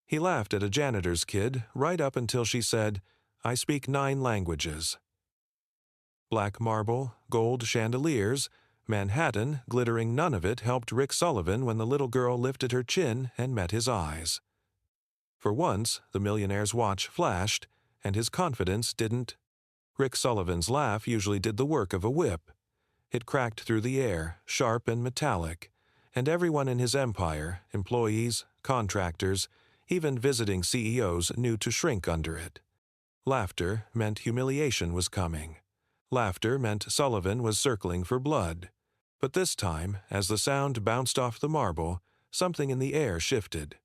He laughed at a janitor's kid right up until she said, "I speak 9 languages." Black marble, gold chandeliers, Manhattan glittering, none of it helped Rick Sullivan when the little girl lifted her chin and met his eyes. For once, the millionaire's watch flashed, and his confidence didn't. Rick Sullivan's laugh usually did the work of a whip. It cracked through the air, sharp and metallic, and everyone in his empire, employees, contractors, even visiting CEOs, knew to shrink under it. Laughter meant humiliation was coming. Laughter meant Sullivan was circling for blood. But this time, as the sound bounced off the marble, something in the air shifted.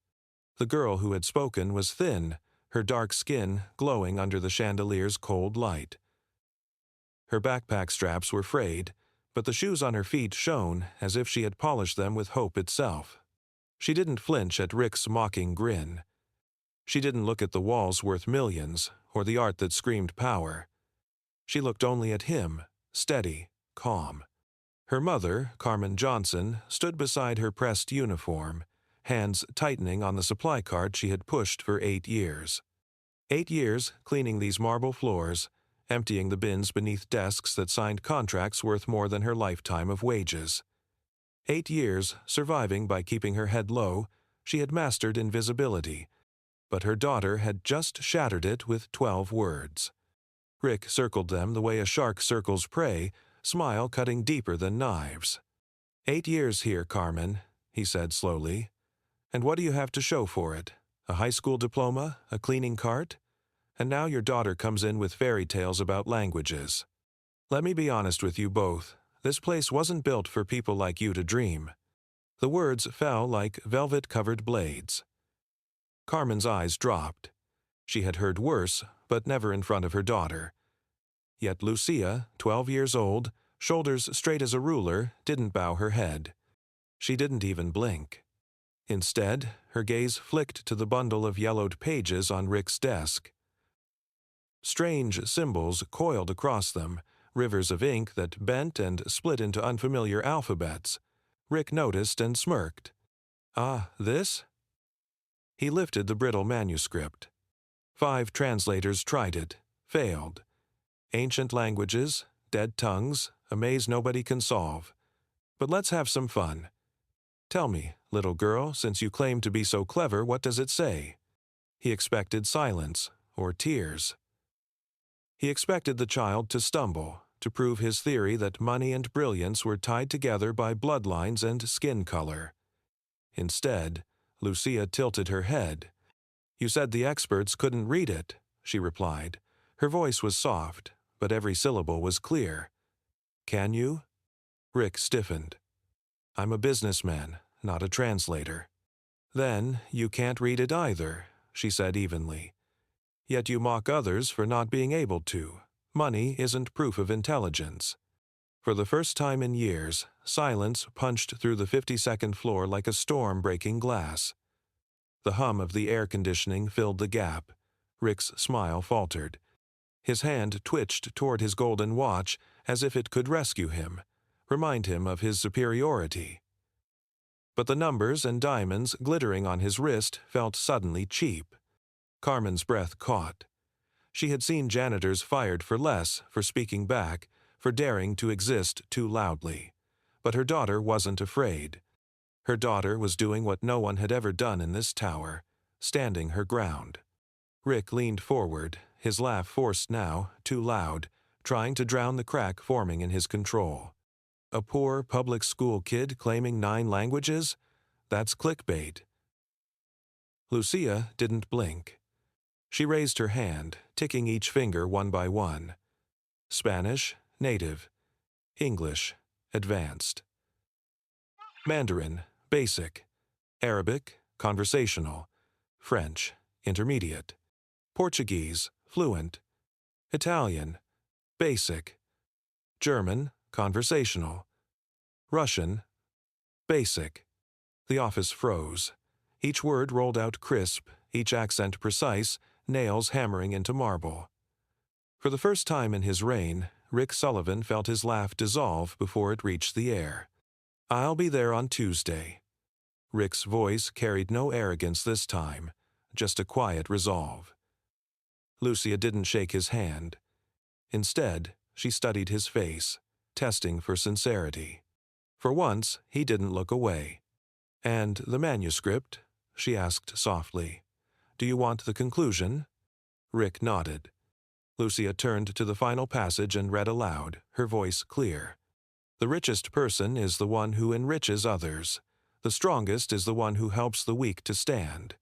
The girl who had spoken was thin, her dark skin glowing under the chandelier's cold light. Her backpack straps were frayed, but the shoes on her feet shone as if she had polished them with hope itself. She didn't flinch at Rick's mocking grin. She didn't look at the walls worth millions, or the art that screamed power. She looked only at him, steady, calm. Her mother, Carmen Johnson, stood beside her pressed uniform, hands tightening on the supply cart she had pushed for 8 years. 8 years cleaning these marble floors, emptying the bins beneath desks that signed contracts worth more than her lifetime of wages. 8 years surviving by keeping her head low, she had mastered invisibility, but her daughter had just shattered it with 12 words. Rick circled them the way a shark circles prey, smile cutting deeper than knives. 8 years here, Carmen, he said slowly. And what do you have to show for it? A high school diploma? A cleaning cart? And now your daughter comes in with fairy tales about languages. Let me be honest with you both. This place wasn't built for people like you to dream. The words fell like velvet-covered blades. Carmen's eyes dropped. She had heard worse, but never in front of her daughter. Yet Lucia, 12 years old, shoulders straight as a ruler, didn't bow her head. She didn't even blink. Instead, her gaze flicked to the bundle of yellowed pages on Rick's desk. Strange symbols coiled across them, rivers of ink that bent and split into unfamiliar alphabets. Rick noticed and smirked. Ah, this? He lifted the brittle manuscript. 5 translators tried it, failed. Ancient languages, dead tongues, a maze nobody can solve. But let's have some fun. Tell me, little girl, since you claim to be so clever, what does it say? He expected silence, or tears. He expected the child to stumble, to prove his theory that money and brilliance were tied together by bloodlines and skin color. Instead, Lucia tilted her head. You said the experts couldn't read it, she replied. Her voice was soft, but every syllable was clear. Can you? Rick stiffened. I'm a businessman, not a translator. Then you can't read it either, she said evenly. Yet you mock others for not being able to. Money isn't proof of intelligence. For the first time in years, silence punched through the 52nd floor like a storm breaking glass. The hum of the air conditioning filled the gap. Rick's smile faltered. His hand twitched toward his golden watch as if it could rescue him, remind him of his superiority. But the numbers and diamonds glittering on his wrist felt suddenly cheap. Carmen's breath caught. She had seen janitors fired for less, for speaking back, for daring to exist too loudly. But her daughter wasn't afraid. Her daughter was doing what no one had ever done in this tower, standing her ground. Rick leaned forward, his laugh forced now, too loud, trying to drown the crack forming in his control. A poor public school kid claiming 9 languages? That's clickbait. Lucia didn't blink. She raised her hand, ticking each finger one by one. Spanish, native. English, advanced. Mandarin, basic. Arabic, conversational. French, intermediate. Portuguese, fluent. Italian, basic. German, conversational. Russian, basic. The office froze. Each word rolled out crisp, each accent precise, nails hammering into marble. For the first time in his reign, Rick Sullivan felt his laugh dissolve before it reached the air. I'll be there on Tuesday. Rick's voice carried no arrogance this time, just a quiet resolve. Lucia didn't shake his hand. Instead, she studied his face, testing for sincerity. For once, he didn't look away. "And the manuscript?" she asked softly. "Do you want the conclusion?" Rick nodded. Lucia turned to the final passage and read aloud, her voice clear. "The richest person is the one who enriches others. The strongest is the one who helps the weak to stand.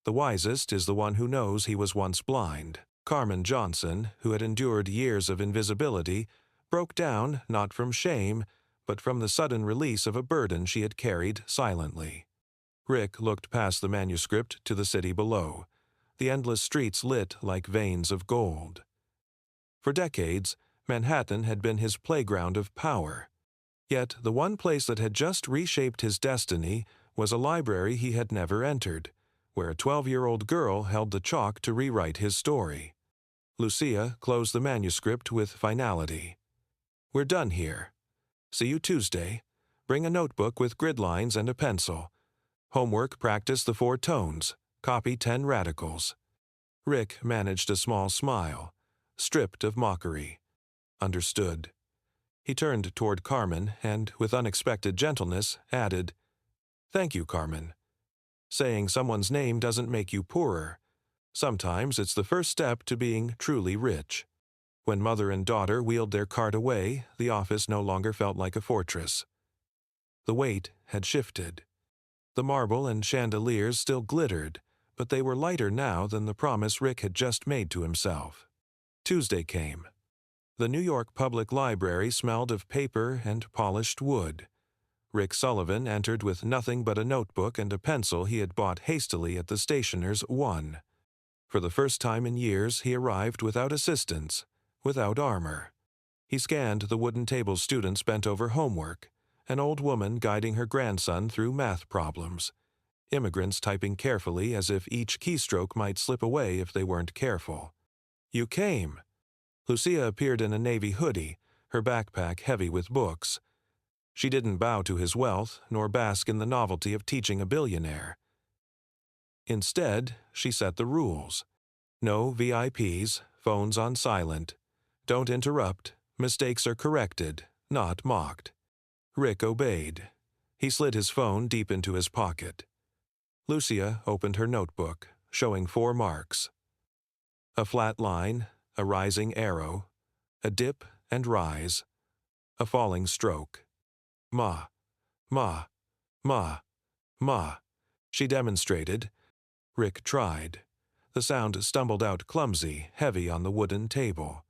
The wisest is the one who knows he was once blind." Carmen Johnson, who had endured years of invisibility, broke down not from shame, but from the sudden release of a burden she had carried silently. Rick looked past the manuscript to the city below, the endless streets lit like veins of gold. For decades, Manhattan had been his playground of power. Yet the one place that had just reshaped his destiny was a library he had never entered, where a 12-year-old girl held the chalk to rewrite his story. Lucia closed the manuscript with finality. "We're done here. See you Tuesday. Bring a notebook with grid lines and a pencil. Homework, practice the 4 tones. Copy 10 radicals." Rick managed a small smile, stripped of mockery. Understood. He turned toward Carmen and, with unexpected gentleness, added, "Thank you, Carmen. Saying someone's name doesn't make you poorer. Sometimes it's the first step to being truly rich." When mother and daughter wheeled their cart away, the office no longer felt like a fortress. The weight had shifted. The marble and chandeliers still glittered, but they were lighter now than the promise Rick had just made to himself. Tuesday came. The New York Public Library smelled of paper and polished wood. Rick Sullivan entered with nothing but a notebook and a pencil he had bought hastily at the stationer's one. For the first time in years, he arrived without assistance, without armor. He scanned the wooden table students bent over homework, an old woman guiding her grandson through math problems, immigrants typing carefully as if each keystroke might slip away if they weren't careful. "You came." Lucia appeared in a navy hoodie, her backpack heavy with books. She didn't bow to his wealth, nor bask in the novelty of teaching a billionaire. Instead, she set the rules. No VIPs, phones on silent. Don't interrupt. Mistakes are corrected, not mocked. Rick obeyed. He slid his phone deep into his pocket. Lucia opened her notebook, showing 4 marks. A flat line, a rising arrow, a dip and rise, a falling stroke. "Ma, ma, ma, ma," she demonstrated. Rick tried. The sound stumbled out clumsy, heavy on the wooden table.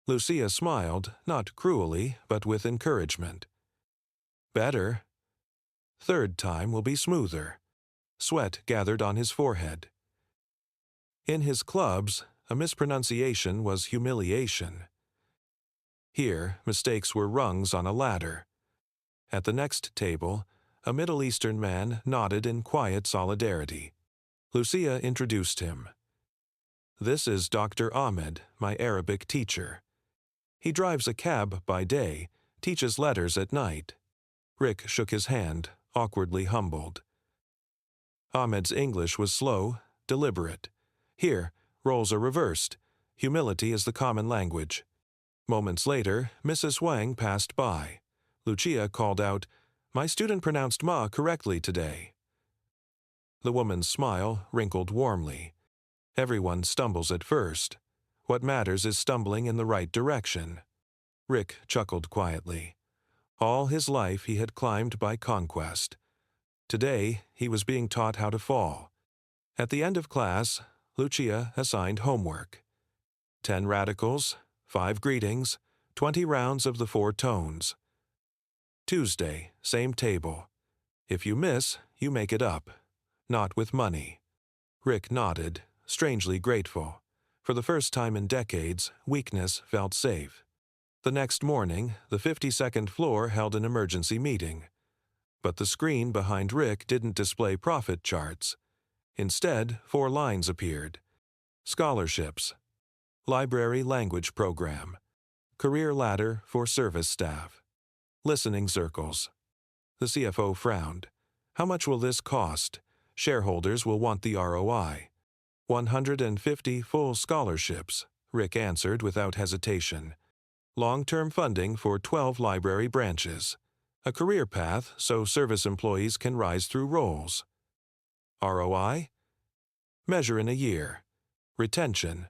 Lucia smiled, not cruelly, but with encouragement. "Better. 3rd time will be smoother." Sweat gathered on his forehead. In his clubs, a mispronunciation was humiliation. Here, mistakes were rungs on a ladder. At the next table, a Middle Eastern man nodded in quiet solidarity. Lucia introduced him. "This is Dr. Ahmed, my Arabic teacher. He drives a cab by day, teaches letters at night." Rick shook his hand, awkwardly humbled. Ahmed's English was slow, deliberate. Here, roles are reversed. Humility is the common language. Moments later, Mrs. Wang passed by. Lucia called out, "My student pronounced ma correctly today." The woman's smile wrinkled warmly. Everyone stumbles at first. What matters is stumbling in the right direction. Rick chuckled quietly. All his life he had climbed by conquest. Today, he was being taught how to fall. At the end of class, Lucia assigned homework. 10 radicals, 5 greetings, 20 rounds of the 4 tones. Tuesday, same table. If you miss, you make it up. Not with money. Rick nodded, strangely grateful. For the first time in decades, weakness felt safe. The next morning, the 52nd floor held an emergency meeting. But the screen behind Rick didn't display profit charts. Instead, 4 lines appeared. Scholarships. Library Language Program. Career Ladder for Service Staff. Listening circles. The CFO frowned. "How much will this cost? Shareholders will want the ROI." 150 full scholarships, Rick answered without hesitation. Long-term funding for 12 library branches. A career path so service employees can rise through roles. ROI? Measure in a year. Retention.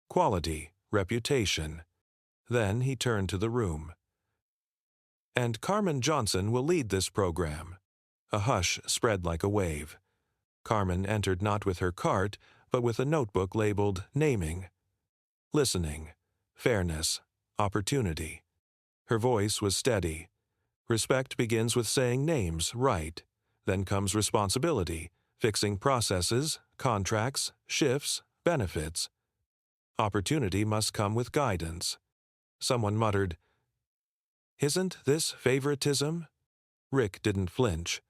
Quality. Reputation. Then he turned to the room. And Carmen Johnson will lead this program. A hush spread like a wave. Carmen entered not with her cart, but with a notebook labeled Naming. Listening. Fairness. Opportunity. Her voice was steady. Respect begins with saying names right. Then comes responsibility, fixing processes, contracts, shifts, benefits. Opportunity must come with guidance. Someone muttered, "Isn't this favoritism?" Rick didn't flinch.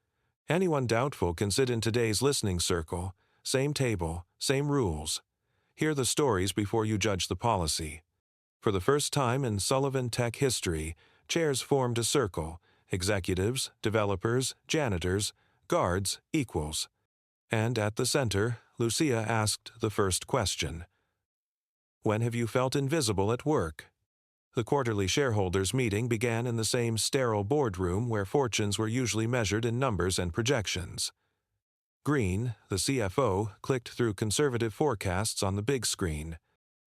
Anyone doubtful can sit in today's listening circle, same table, same rules. Hear the stories before you judge the policy. For the first time in Sullivan Tech history, chairs formed a circle: executives, developers, janitors, guards, equals. And at the center, Lucia asked the first question. When have you felt invisible at work? The quarterly shareholders' meeting began in the same sterile boardroom where fortunes were usually measured in numbers and projections. Green, the CFO, clicked through conservative forecasts on the big screen.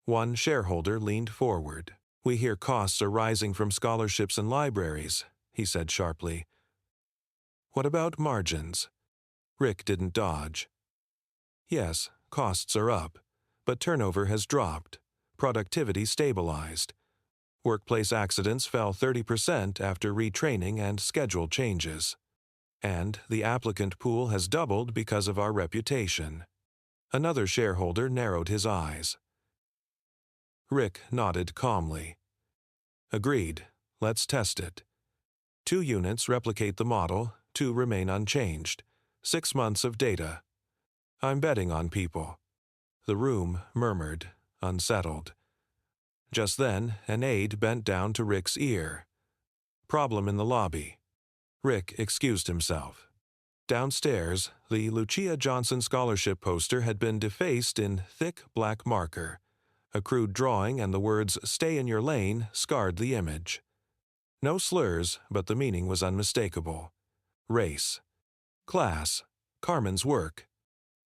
One shareholder leaned forward. "We hear costs are rising from scholarships and libraries," he said sharply. "What about margins?" Rick didn't dodge. "Yes, costs are up, but turnover has dropped. Productivity stabilized. Workplace accidents fell 30% after retraining and schedule changes. And the applicant pool has doubled because of our reputation." Another shareholder narrowed his eyes. Rick nodded calmly. "Agreed. Let's test it. 2 units replicate the model, 2 remain unchanged. 6 months of data. I'm betting on people." The room murmured, unsettled. Just then, an aide bent down to Rick's ear. "Problem in the lobby." Rick excused himself. Downstairs, the Lucia Johnson scholarship poster had been defaced in thick black marker. A crude drawing and the words "Stay in your lane" scarred the image. No slurs, but the meaning was unmistakable. Race. Class. Carmen's work.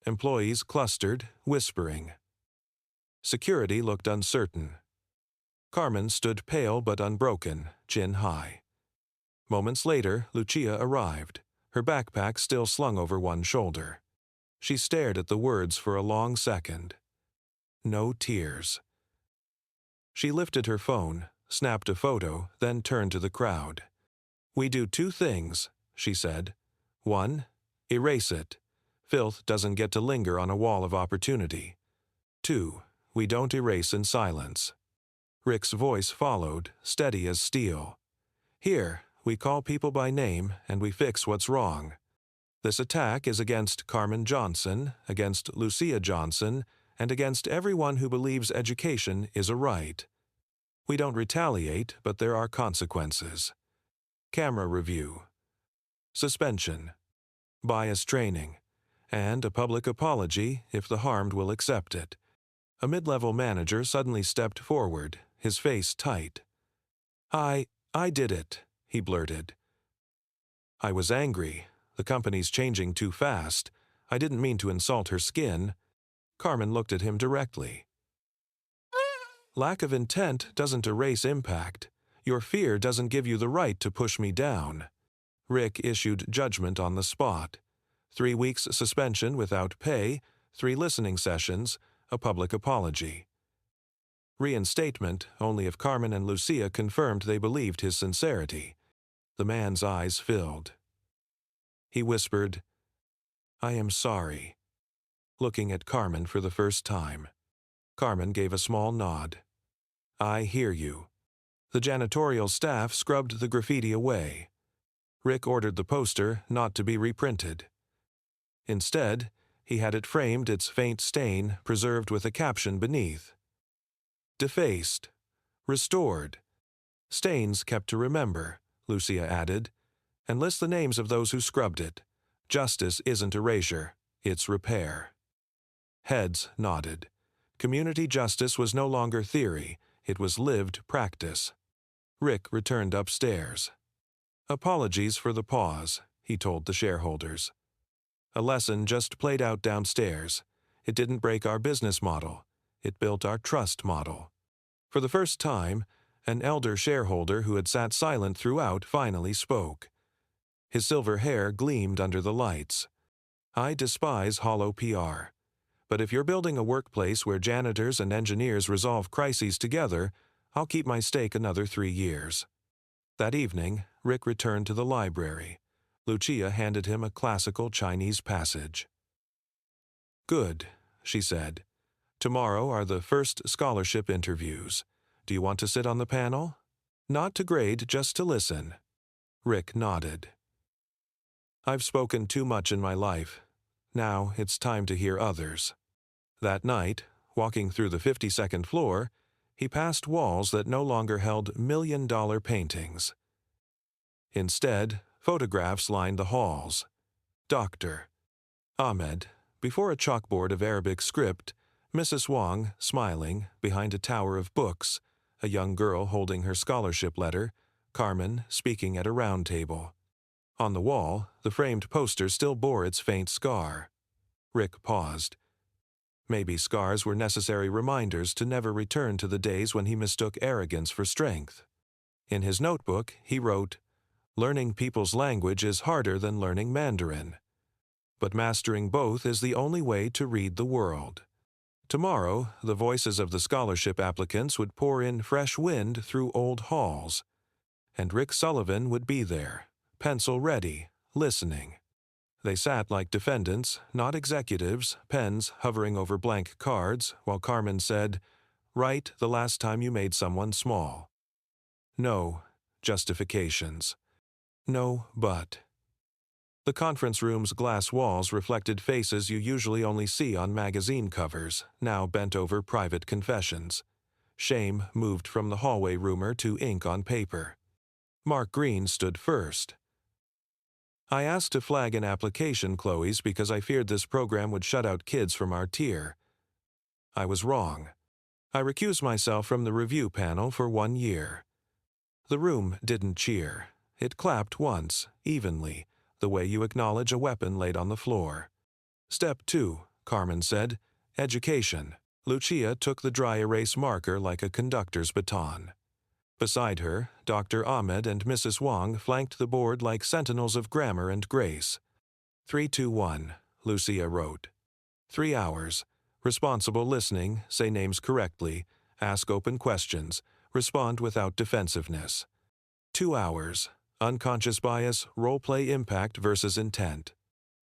Employees clustered, whispering. Security looked uncertain. Carmen stood pale but unbroken, chin high. Moments later, Lucia arrived, her backpack still slung over one shoulder. She stared at the words for a long second. No tears. She lifted her phone, snapped a photo, then turned to the crowd. "We do 2 things," she said. 1. Erase it. Filth doesn't get to linger on a wall of opportunity. 2. We don't erase in silence. Rick's voice followed, steady as steel. "Here, we call people by name and we fix what's wrong. This attack is against Carmen Johnson, against Lucia Johnson, and against everyone who believes education is a right. We don't retaliate, but there are consequences. Camera review. Suspension. Bias training. And a public apology if the harmed will accept it." A mid-level manager suddenly stepped forward, his face tight. I did it," he blurted. "I was angry. The company's changing too fast. I didn't mean to insult her skin." Carmen looked at him directly. "Lack of intent doesn't erase impact. Your fear doesn't give you the right to push me down." Rick issued judgment on the spot. 3 weeks suspension without pay, 3 listening sessions, a public apology. Reinstatement only if Carmen and Lucia confirmed they believed his sincerity. The man's eyes filled. He whispered, "I am sorry," looking at Carmen for the first time. Carmen gave a small nod. "I hear you." The janitorial staff scrubbed the graffiti away. Rick ordered the poster not to be reprinted. Instead, he had it framed, its faint stain preserved with a caption beneath. "Defaced. Restored. Stains kept to remember," Lucia added, "and list the names of those who scrubbed it. Justice isn't erasure, it's repair." Heads nodded. Community justice was no longer theory, it was lived practice. Rick returned upstairs. "Apologies for the pause," he told the shareholders. "A lesson just played out downstairs. It didn't break our business model. It built our trust model." For the first time, an elder shareholder who had sat silent throughout finally spoke. His silver hair gleamed under the lights. "I despise hollow PR. But if you're building a workplace where janitors and engineers resolve crises together, I'll keep my stake another 3 years." That evening, Rick returned to the library. Lucia handed him a classical Chinese passage. "Good," she said. "Tomorrow are the first scholarship interviews. Do you want to sit on the panel? Not to grade, just to listen." Rick nodded. "I've spoken too much in my life. Now it's time to hear others." That night, walking through the 52nd floor, he passed walls that no longer held million-dollar paintings. Instead, photographs lined the halls. Dr. Ahmed, before a chalkboard of Arabic script, Mrs. Wang, smiling, behind a tower of books, a young girl holding her scholarship letter, Carmen speaking at a round table. On the wall, the framed poster still bore its faint scar. Rick paused. Maybe scars were necessary reminders to never return to the days when he mistook arrogance for strength. In his notebook, he wrote, "Learning people's language is harder than learning Mandarin. But mastering both is the only way to read the world." Tomorrow, the voices of the scholarship applicants would pour in fresh wind through old halls. And Rick Sullivan would be there, pencil ready, listening. They sat like defendants, not executives, pens hovering over blank cards, while Carmen said, "Write the last time you made someone small." No justifications. No but. The conference room's glass walls reflected faces you usually only see on magazine covers, now bent over private confessions. Shame moved from the hallway rumor to ink on paper. Mark Green stood first. "I asked to flag an application, Chloe's, because I feared this program would shut out kids from our tier. I was wrong. I recused myself from the review panel for 1 year." The room didn't cheer. It clapped once, evenly, the way you acknowledge a weapon laid on the floor. "Step 2, Carmen said. Education." Lucia took the dry erase marker like a conductor's baton. Beside her, Dr. Ahmed and Mrs. Wang flanked the board like sentinels of grammar and grace. 3-2-1, Lucia wrote. 3 hours. Responsible listening, say names correctly, ask open questions, respond without defensiveness. 2 hours. Unconscious bias, role-play impact versus intent.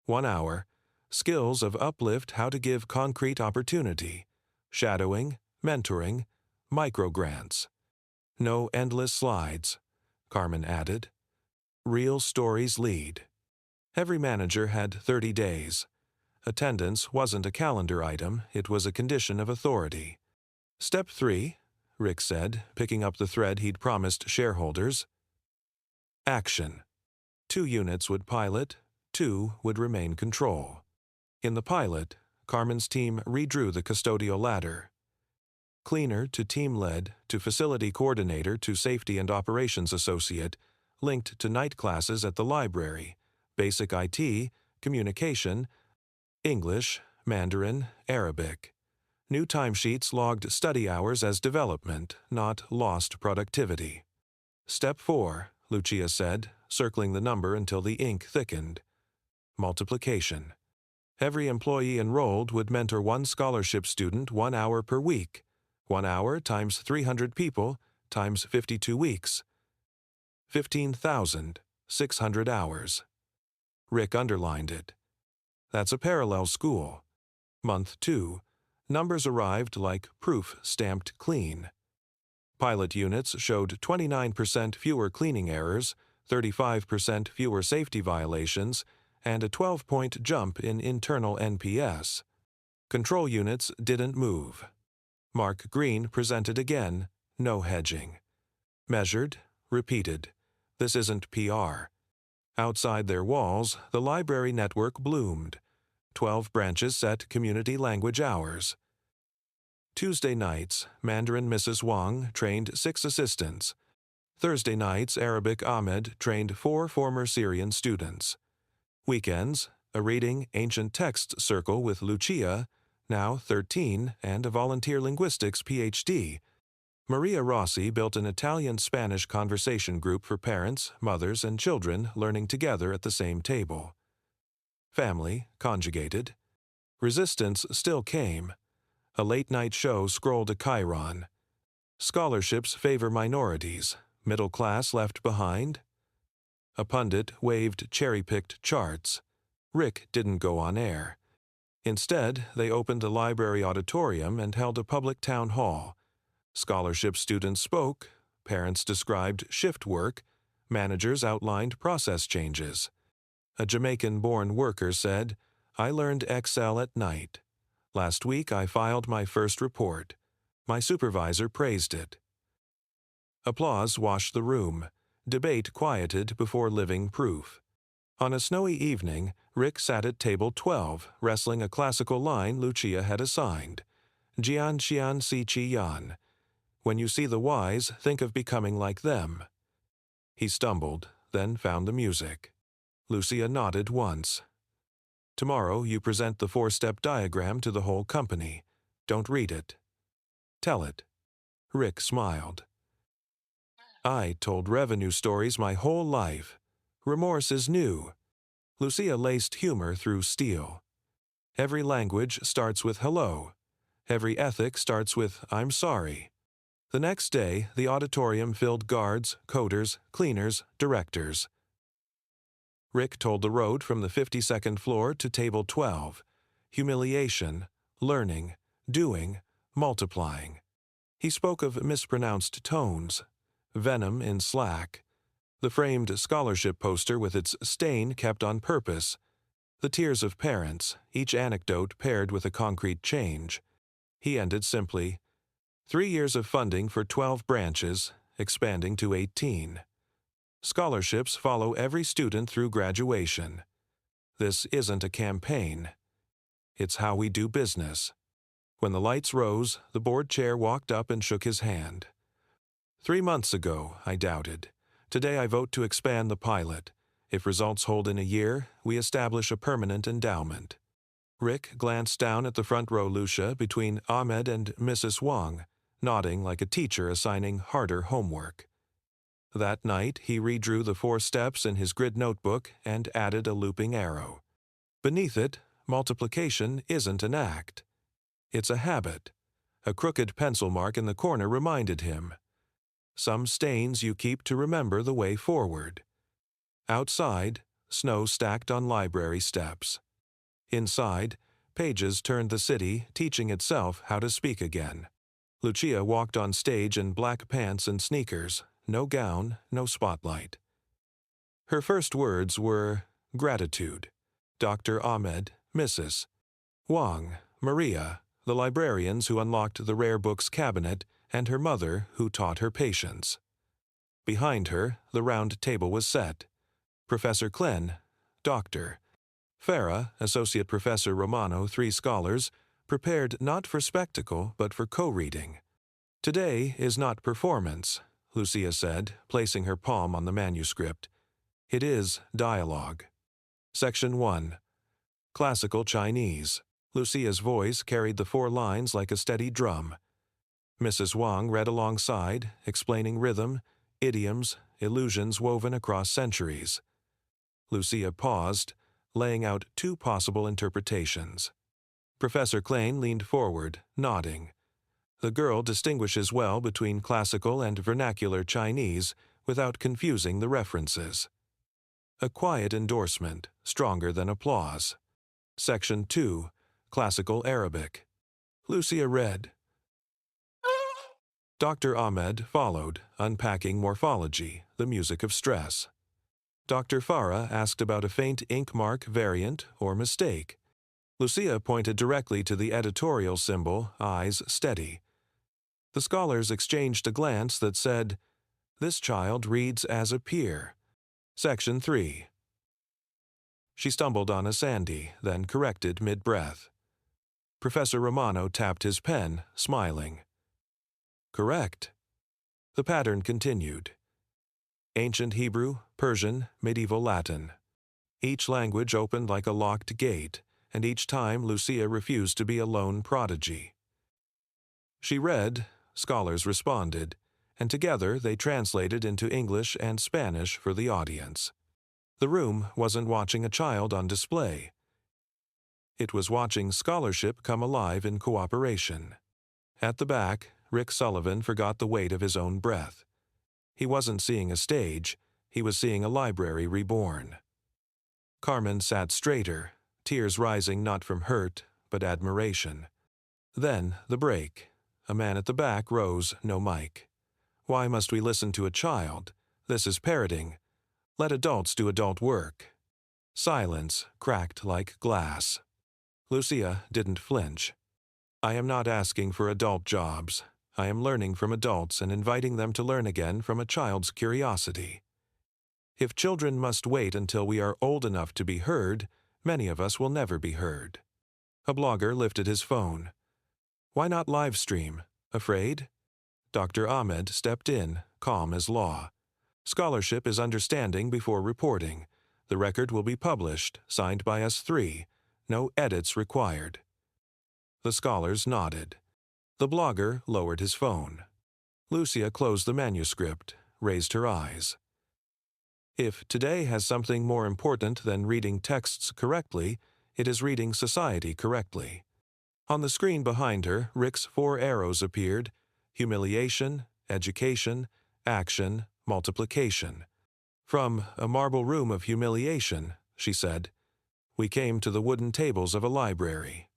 1 hour. Skills of uplift, how to give concrete opportunity. Shadowing, mentoring, microgrants. No endless slides, Carmen added. Real stories lead. Every manager had 30 days. Attendance wasn't a calendar item, it was a condition of authority. "Step 3, Rick said, picking up the thread he'd promised shareholders. Action. 2 units would pilot, 2 would remain control. In the pilot, Carmen's team redrew the custodial ladder. Cleaner to team lead to facility coordinator to safety and operations associate, linked to night classes at the library, basic IT, communication, English, Mandarin, Arabic. New timesheets logged study hours as development, not lost productivity. "Step 4, Lucia said, circling the number until the ink thickened. Multiplication. Every employee enrolled would mentor 1 scholarship student 1 hour per week. 1 hour times 300 people times 52 weeks. 15,600 hours. Rick underlined it. That's a parallel school. Month 2. Numbers arrived like proof stamped clean. Pilot units showed 29% fewer cleaning errors, 35% fewer safety violations, and a 12-point jump in internal NPS. Control units didn't move. Mark Green presented again, no hedging. Measured, repeated. This isn't PR. Outside their walls, the library network bloomed. 12 branches set community language hours. Tuesday nights, Mandarin Mrs. Wang trained 6 assistants. Thursday nights, Arabic Ahmed trained 4 former Syrian students. Weekends, a reading ancient text circle with Lucia, now 13, and a volunteer linguistics PhD. Maria Rossi built an Italian-Spanish conversation group for parents, mothers, and children learning together at the same table. Family, conjugated. Resistance still came. A late-night show scrolled to Chiron. Scholarships favor minorities. Middle class left behind. A pundit waved cherry-picked charts. Rick didn't go on air. Instead, they opened a library auditorium and held a public town hall. Scholarship students spoke, parents described shift work, managers outlined process changes. A Jamaican-born worker said, "I learned Excel at night. Last week I filed my first report. My supervisor praised it." Applause washed the room. Debate quieted before living proof. On a snowy evening, Rick sat at table 12, wrestling a classical line Lucia had assigned. Jian xian si qi yan. When you see the wise, think of becoming like them. He stumbled, then found the music. Lucia nodded once. Tomorrow you present the 4-step diagram to the whole company. Don't read it. Tell it. Rick smiled. I told revenue stories my whole life. Remorse is new. Lucia laced humor through steel. Every language starts with hello. Every ethic starts with I'm sorry. The next day, the auditorium filled guards, coders, cleaners, directors. Rick told the road from the 52nd floor to table 12. Humiliation, learning, doing, multiplying. He spoke of mispronounced tones, venom in slack, the framed scholarship poster with its stain kept on purpose, the tears of parents, each anecdote paired with a concrete change. He ended simply, 3 years of funding for 12 branches, expanding to 18. Scholarships follow every student through graduation. This isn't a campaign. It's how we do business. When the lights rose, the board chair walked up and shook his hand. 3 months ago, I doubted. Today I vote to expand the pilot. If results hold in a year, we establish a permanent endowment. Rick glanced down at the front row Lucia between Ahmed and Mrs. Wang, nodding like a teacher assigning harder homework. That night, he redrew the 4 steps in his grid notebook and added a looping arrow. Beneath it, multiplication isn't an act. It's a habit. A crooked pencil mark in the corner reminded him. Some stains you keep to remember the way forward. Outside, snow stacked on library steps. Inside, pages turned the city, teaching itself how to speak again. Lucia walked on stage in black pants and sneakers, no gown, no spotlight. Her first words were gratitude. Dr. Ahmed, Mrs. Wang, Maria, the librarians who unlocked the rare books cabinet, and her mother who taught her patience. Behind her, the round table was set. Professor Klen, doctor. Farah, Associate Professor Romano, 3 scholars, prepared not for spectacle but for co-reading. Today is not performance, Lucia said, placing her palm on the manuscript. It is dialogue. Section 1. Classical Chinese. Lucia's voice carried the 4 lines like a steady drum. Mrs. Wang read alongside, explaining rhythm, idioms, illusions woven across centuries. Lucia paused, laying out 2 possible interpretations. Professor Klein leaned forward, nodding. The girl distinguishes well between classical and vernacular Chinese without confusing the references. A quiet endorsement, stronger than applause. Section 2. Classical Arabic. Lucia read. Dr. Ahmed followed, unpacking morphology, the music of stress. Dr. Farah asked about a faint ink mark variant or mistake. Lucia pointed directly to the editorial symbol, eyes steady. The scholars exchanged a glance that said, "This child reads as a peer." Section 3. She stumbled on a sandy, then corrected mid-breath. Professor Romano tapped his pen, smiling. Correct. The pattern continued. Ancient Hebrew, Persian, medieval Latin. Each language opened like a locked gate, and each time Lucia refused to be a lone prodigy. She read, scholars responded, and together they translated into English and Spanish for the audience. The room wasn't watching a child on display. It was watching scholarship come alive in cooperation. At the back, Rick Sullivan forgot the weight of his own breath. He wasn't seeing a stage, he was seeing a library reborn. Carmen sat straighter, tears rising not from hurt, but admiration. Then, the break. A man at the back rose, no mic. Why must we listen to a child? This is parroting. Let adults do adult work. Silence cracked like glass. Lucia didn't flinch. I am not asking for adult jobs. I am learning from adults and inviting them to learn again from a child's curiosity. If children must wait until we are old enough to be heard, many of us will never be heard. A blogger lifted his phone. Why not live stream? Afraid? Dr. Ahmed stepped in, calm as law. Scholarship is understanding before reporting. The record will be published, signed by us three. No edits required. The scholars nodded. The blogger lowered his phone. Lucia closed the manuscript, raised her eyes. If today has something more important than reading texts correctly, it is reading society correctly. On the screen behind her, Rick's 4 arrows appeared: humiliation, education, action, multiplication. From a marble room of humiliation, she said, we came to the wooden tables of a library.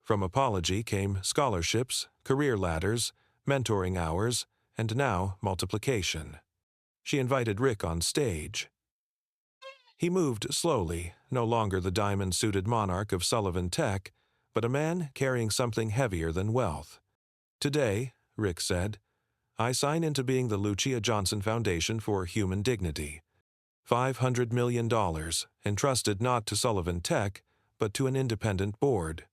From apology came scholarships, career ladders, mentoring hours, and now multiplication. She invited Rick on stage. He moved slowly, no longer the diamond-suited monarch of Sullivan Tech, but a man carrying something heavier than wealth. Today, Rick said, I sign into being the Lucia Johnson Foundation for Human Dignity. $500 million, entrusted not to Sullivan Tech, but to an independent board.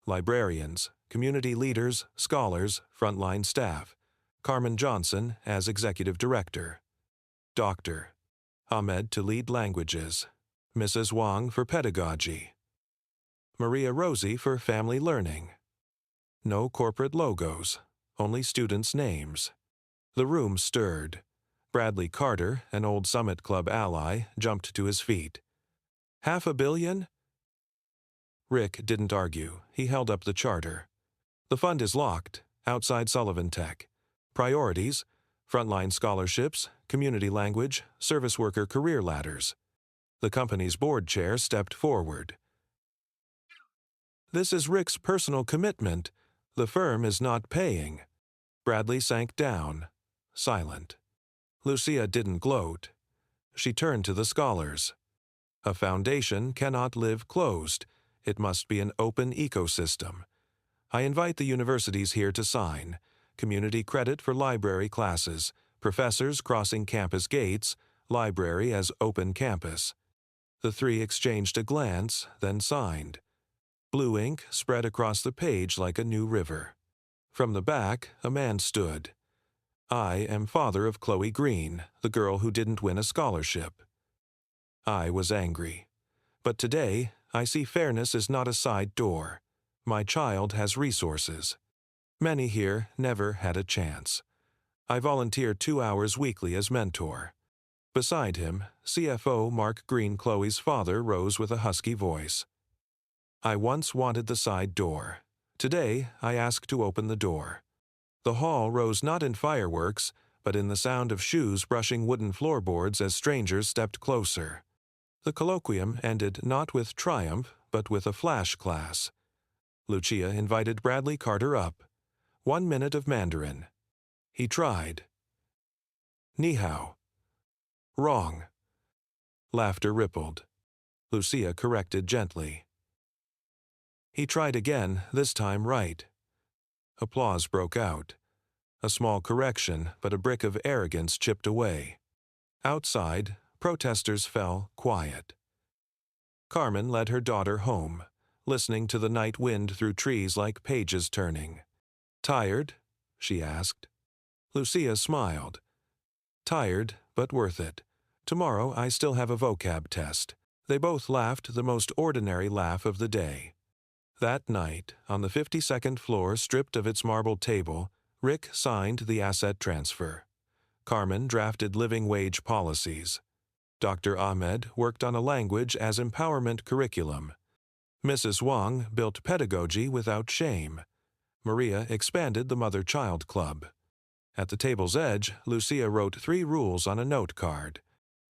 Librarians, community leaders, scholars, frontline staff. Carmen Johnson as executive director. Dr. Ahmed to lead languages. Mrs. Wang for pedagogy. Maria Rosie for family learning. No corporate logos, only students' names. The room stirred. Bradley Carter, an old Summit Club ally, jumped to his feet. $500 million? Rick didn't argue. He held up the charter. The fund is locked, outside Sullivan Tech. Priorities: frontline scholarships, community language, service worker career ladders. The company's board chair stepped forward. This is Rick's personal commitment. The firm is not paying. Bradley sank down, silent. Lucia didn't gloat. She turned to the scholars. A foundation cannot live closed. It must be an open ecosystem. I invite the universities here to sign. Community credit for library classes, professors crossing campus gates, library as open campus. The three exchanged a glance, then signed. Blue ink spread across the page like a new river. From the back, a man stood. I am father of Chloe Green, the girl who didn't win a scholarship. I was angry. But today, I see fairness is not a side door. My child has resources. Many here never had a chance. I volunteer 2 hours weekly as mentor. Beside him, CFO Mark Green, Chloe's father, rose with a husky voice. I once wanted the side door. Today, I ask to open the door. The hall rose not in fireworks, but in the sound of shoes brushing wooden floorboards as strangers stepped closer. The colloquium ended not with triumph, but with a flash class. Lucia invited Bradley Carter up. 1 minute of Mandarin. He tried. Ni hao. Wrong. Laughter rippled. Lucia corrected gently. He tried again, this time right. Applause broke out. A small correction, but a brick of arrogance chipped away. Outside, protesters fell quiet. Carmen led her daughter home, listening to the night wind through trees like pages turning. "Tired?" she asked. Lucia smiled. "Tired, but worth it. Tomorrow I still have a vocab test." They both laughed the most ordinary laugh of the day. That night, on the 52nd floor stripped of its marble table, Rick signed the asset transfer. Carmen drafted living wage policies. Dr. Ahmed worked on a language as empowerment curriculum. Mrs. Wang built pedagogy without shame. Maria expanded the Mother-Child Club. At the table's edge, Lucia wrote 3 rules on a note card.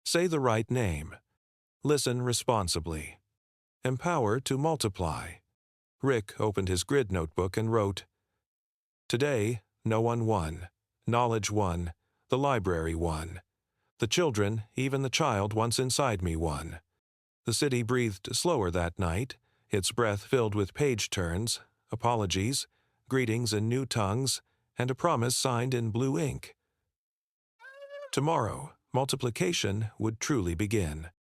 Say the right name. Listen responsibly. Empower to multiply. Rick opened his grid notebook and wrote, "Today, no one won. Knowledge won. The library won. The children, even the child once inside me, won." The city breathed slower that night, its breath filled with page turns, apologies, greetings in new tongues, and a promise signed in blue ink. Tomorrow, multiplication would truly begin.